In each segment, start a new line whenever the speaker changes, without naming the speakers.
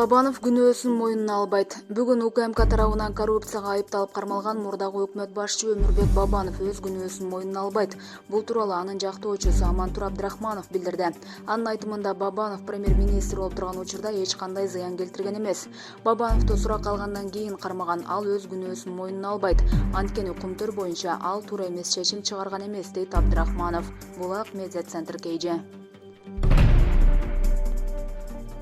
Бабанов күнөөсүн мойнуна албайт. Бүгүн УКМК тарабынан коррупцияга айыпталып кармалган мурдагы өкмөт башчы Өмүрбек Бабанов өз күнөөсүн мойнуна албайт. Бул тууралуу анын жактоочусу Амантур Абдрахманов билдирди. Анын айтымында Бабанов премьер-министр болуп турган учурда эч кандай зыян келтирген эмес. Бабановду суракка алгандан кийин кармаган ал өз күнөөсүн мойнуна албайт. Анткени укумдар боюнча ал туура эмес чечим чыгарган эмес, дейт Абдрахманов. Булак медиа центр KG.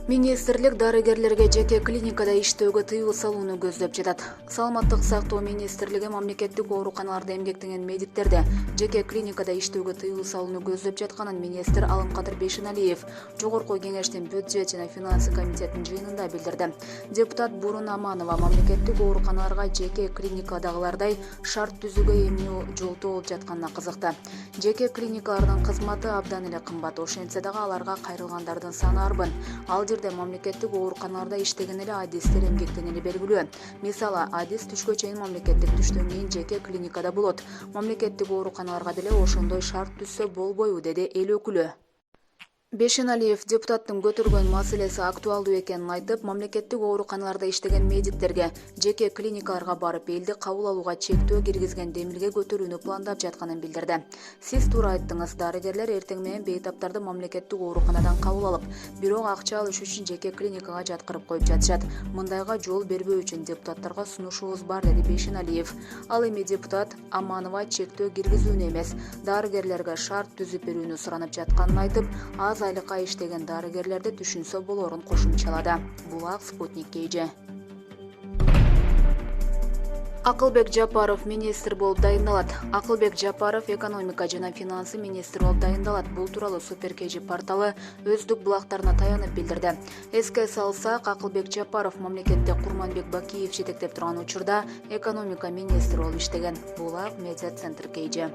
Министрлик дарыгерлерге жеке клиникада иштөөгө тыюу салууну көздөп жатат. Саламаттык сактоо министрлиги мамлекеттик ооруканаларда эмгектенген медиктерди жеке клиникада иштөөгө тыюу салууну көздөп жатканын министр Алымкадыр Бейшеналиев Жогорку кеңештин бюджет жана финансы комитетинин жыйынында билдирди. Депутат Бурун Аманова мамлекеттик ооруканаларга жеке клиникадагылардай шарт түзүүгө эмнүү жолтоо болуп жатканына кызыкты. Жеке клиникалардын кызматы абдан эле кымбат, ошентсе дагы аларга кайрылгандардын саны арбын. Ал жерде мамлекеттик ооруканаларда иштеген эле адистер эмгектенери белгилүү. Мисалы, адис түшкө чейин мамлекеттик, түштөн кийин жеке клиникада болот. Мамлекеттик ооруканаларга деле ошондой шарт түзсө болбойбу, деди эл өкүлү. Бейшеналиев депутаттын көтөргөн маселеси актуалдуу экенин айтып, мамлекеттик ооруканаларда иштеген медиктерге жеке клиникаларга барып элди кабыл алууга чектөө киргизген демилге көтөрүүнү пландап жатканын билдирди. Сиз туура айттыңыз, дарыгерлер эртең менен бейтаптарды мамлекеттик ооруканадан кабыл алып, бирок акча алыш үчүн жеке клиникага жаткырып коюп жатышат. Мындайга жол бербөө үчүн депутаттарга сунушубуз бар, деди Бейшеналиев. Ал эми депутат Аманова чектөө киргизүүнү эмес, дарыгерлерге шарт түзүп берүүнү суранып жатканын айтып, аз айлыкка иштеген дарыгерлерди түшүнсө болорун кошумчалады. Булак Спутник KG. Акылбек Жапаров министр болуп дайындалат. Акылбек Жапаров экономика жана финансы министри болуп дайындалат. Бул тууралуу Супер KG порталы өздүк булактарына таянып билдирди. Эске салсак, Акылбек Жапаров мамлекетте Курманбек Бакиев жетектеп турган учурда экономика министри болуп иштеген. Булак медиа центр KG.